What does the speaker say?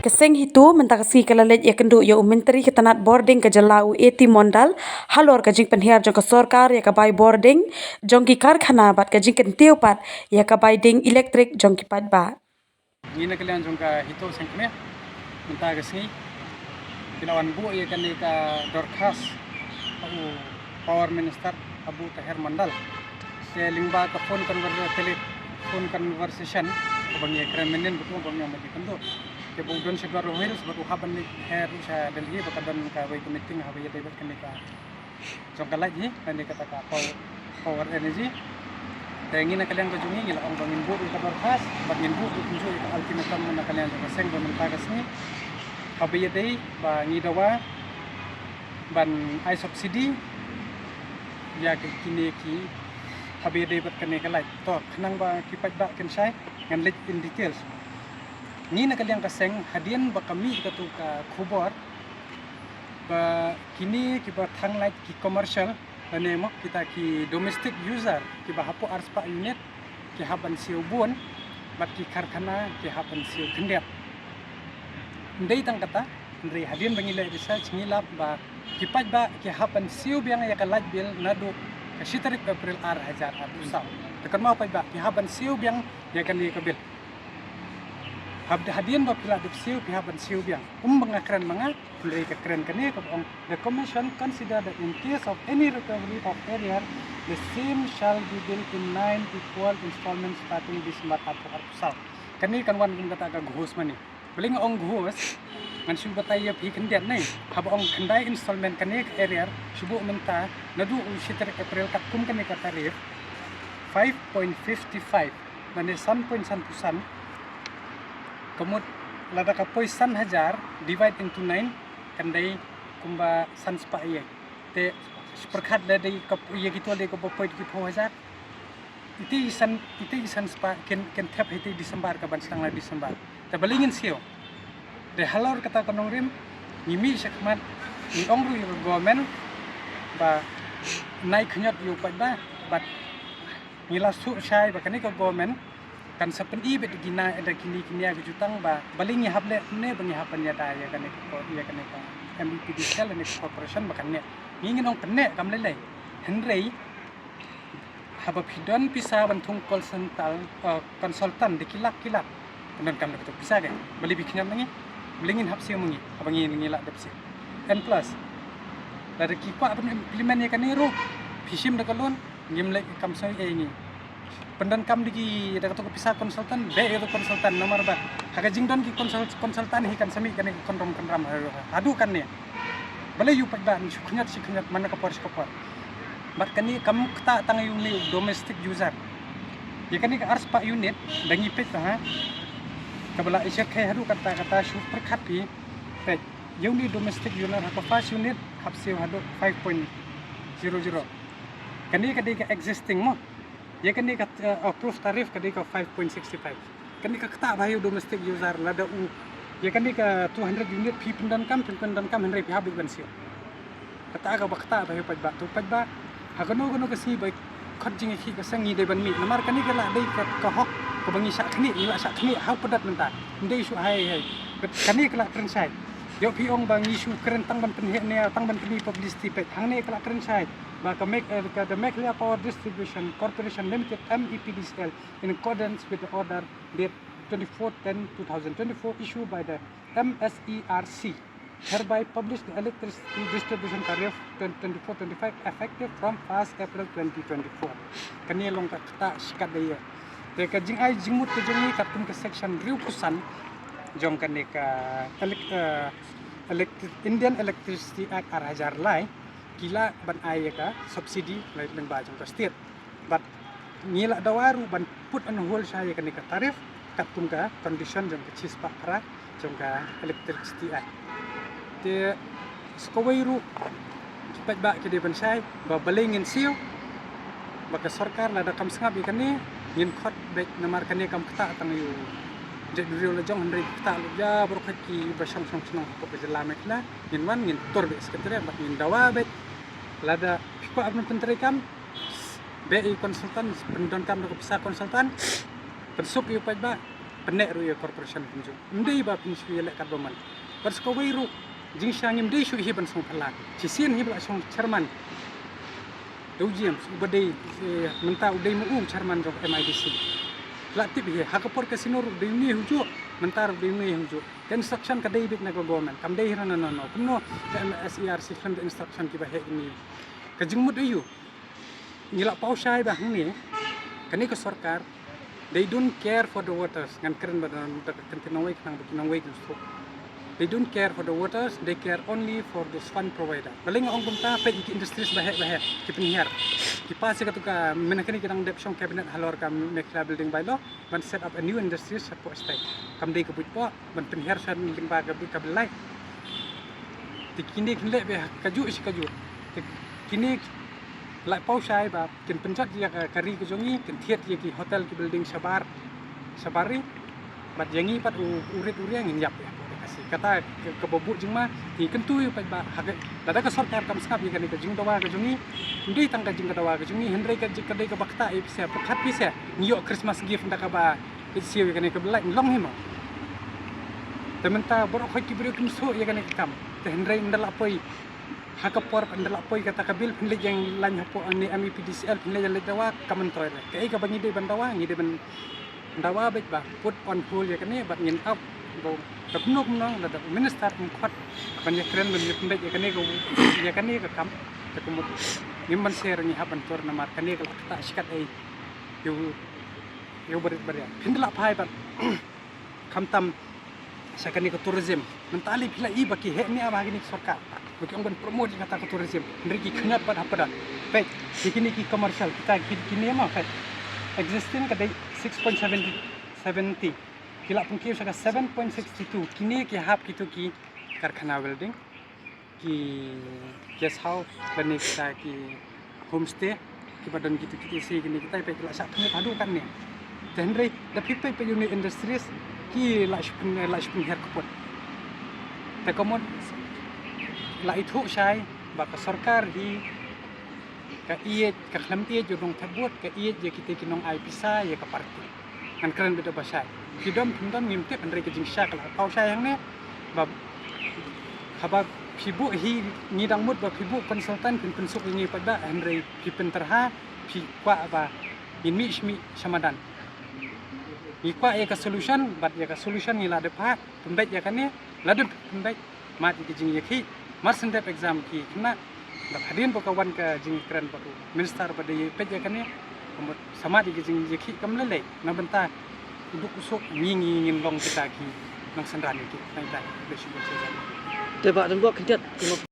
Keseng hitu mentakasi kalalet ya kendu ya menteri ketanat boarding ke Jalau eti mondal halor kajing penhiar jong ke sorkar ya kabai boarding jong ki karkhana bat kajing kentiu pat ya kabai ding elektrik jong ki pat ba. Ngina kalian jong ka hitu sengkme mentakasi kilawan bu ya kan ka dorkas au power minister Abu Tahir Mandal se lingba ka phone conversation bang ya kremenen betul bang yang mati kendu ke bugdon se baru virus baru haban ni her sa Delhi bakadan ka way meeting habi ya debat kan ka jong ka lagi kan kata ka power energy ngina kalian ko jungi ngila ang bangin bu ka dorkas bangin bu kunju ka ultimatum na kalian jong seng ban mentakasi habi ya dei ba ngidawa ban ai subsidi ya kini ki habi debat kan ka like to kanang ba kipat ba ken sai ngan let in details ni na kaliang kaseng hadian ba kami katu ka khubor ba kini ki ba thang light ki commercial ane mo kita ki domestic user ki ba hapo ars pa unit ki haban siu bun bat ki karkhana ki haban siu kendep ndai tang kata ndai hadian bangila research ngilap ba kipat ba ki haban siu biang ya ka light bill nadu ka sitarip April 2000 tekan mau pa ba ki haban siu biang ya kan ni ka bill hadian ba pila dip siu pihaban siu biang mga kren mga dari ka kren kani ko the commission consider that in case of any recovery of area the same shall be built in 9 equal installments starting December 2000 kani kan wan kum kata ka ghos mani beling ong ghos ngan su batay pi kendian nai hab ong kandai installment kani area subu menta nadu sitar April kat kum kani ka tarif 5.55 mane 1.1% kemud lada ka poisan hajar divide into 9 kandai kumba san spa ye te perkhat dari ka ye gitu ada ka poit ki hajar iti isan spa ken tap iti Desember ka ban sang Desember te balingin sio de halor kata konong rim ngimi sakmat ni ongru yo government ba naik khnyat yo pa ba bat ngila su sai ba kani ka government kan sepen ibet gina ada kini aku jutang ba balingi hable ne bangi hapan ya daya kan ko ya kan ka MBPDCL ne corporation bakan ne ngin ong penne kam lelai henrei haba pidon pisa bantung konsultan de kilak penon kam betul bisa kan bali bikinan ngi belingin hapsi mungi abangi ngila depsi and plus dari kipa apa implement ya kan ro pisim de kalon ngimle kam sai ini pendan kam digi ada kata pisah konsultan be itu konsultan nomor ba haga jingdon ki konsultan hikan sami kan kondom kendram adu kan ne bale yu pada sikhunyat mana ka por bat kan ni kam kta tang yu ni domestic user ya kan ni ka ars pa unit dangi pet ha kabala isya khay hadu kata super khapi pe yu ni domestic user ha first unit hapsi hadu 5.00 kan ni ka existing mo ya kan ni approved tarif kan ni ka 5.65 kan ni ka kata bayu domestic user lada ya kan ni ka 200 unit pi pendan kam henry pi habis ban sio kata ka bakta bayu pajba tu pajba hagono ka si bai khajing ki ka sangi de ban mi namar kan ni ka la dei ka hok ko bangi sak ni ila sak ni ha padat menta ndei su hai kan ni ka la kren sai yo pi ong bangi su kren tang ban penhe ne tang ban ni publicity pe hang ni ka la kren sai maka the Meghalaya Power Distribution Corporation Limited MEPDCL in accordance with the order date 24/10/2024 issued by the MSERC hereby published the electricity distribution tariff 2024-25 effective from 1st April 2024 kani long ka kata sikat daya te ka jing ai jingmut ke jongi katun ke section riu kusan jong kani ka Indian Electricity Act Hajar lai kila ban ay ka subsidi lai leng ba jong ka state but ngila dawaru ban put on hold saya kan ka tarif katum ka condition jong ka chispa para jong ka electricity act te skowairu kipat ba kide ban sai ba balingin siu baka sarkar lada kam sangap ikan ni ngin khot bet namar kan kam kata tang yu jadi rio jong hendri kata ya berkat ki basang sang ko ke lamek na ngin tor be sekretariat bat ngin dawa bet lada ko abang penteri kam BI konsultan pendon kam ko pisah konsultan pensuk yu pajba penek ru ya corporation pinju ndai ba pinju ya lek kadbaman pas ko weiru jing shangim dei shu hiban song phala chisien hibla song chairman James ubadai menta udai mu chairman jok MIDC latip he hakapor kasino ru dei ni hujo mentar dei ni hujo instruction ka dei bik na government kam dei hana no kumno SER system instruction ki ba he ini ka jingmut ayu nila pau shai ba hni kani ko sarkar they don't care for the waters ngan keren badan kentinawai knang bikinawai gusto they don't care for the waters they care only for the fund provider baling ong kumta pe iki industries bahe ki penhiar ki pas ka tuka menakani kadang dep song cabinet halor kam mekla building by law ban set up a new industries support state kam dei kabut po ban penhiar san bin ba ka belai tikini kinle be kaju kini lại pau sai ba kin pencet ya kari ke jongi kin thiet ye ki hotel ki building sabari bat yangi pat urit uriang ngin yap ya kasi kata ke bobu jingma ki kentu yu pat ba hage dada ka sarkar kam skap ye kan ke jing dawa ke jongi ndei tang ka jing ka dawa ke jongi hendrei ka dei ka bakta e pisa pakhat pisa niyo Christmas gift nda ka ba siu ye kan ke belai long hima tementa borok khoi ki brio kim so ye kan ke kam te hendrei ndala poi hakapor pendela poi kata kabil pendek yang lain hapo ani MEPDCL pendek yang ledawa kamentroy kai ka bangi de bandawa ngi de bandawa baik ba put on hold ya kene bat ngin up go kapnok nong da minister khot ban ya keren ban pendek ya kene go ya kene ka kam ta kumut ngimban share ni haban tor na mar kene ka ta sikat ai yo berit beria pendela pai ban kamtam sakani ko tourism mentali pila i baki he ni aba gini sarkar bagi orang promote kata ke tourism mereka kenat pada apa dah baik kini ki commercial kita kini mah baik existing kadai 6.70 kila pun kira saka 7.62 kini ki hab gitu ki karkhana building ki guest house dan kita ki homestay ki badan gitu kita si kini kita baik kila sak punya padu kan ni dan rei the people pe unit industries ki lashpun her kupot tekomod la itu syai baka sarkar hi ka iye ka khlamti jo dong thabot ka iye je kita kinong ai pisa ye ka parti kan keren beda bahasa kidom thundam ngimte andre ke jing syak la kau sayang ne bab haba fibu hi ngidang mut ba fibu konsultan kin pensuk ini pada andre fi penterha fi kwa ba inmi shmi samadan ikwa ye ka solution bat ye ka solution ni la de pha pembet ya kan ne ladut pembet mat ke jing ye khi mar sendep exam ki kena dak hadin pakawan ka jing keren patu minister pada ye peja kan ya sama di jing ye khi kam lele na benta duk usuk ngin long kita ki nang sandan ki nai tai le shi bo se Te ba dan buat kendat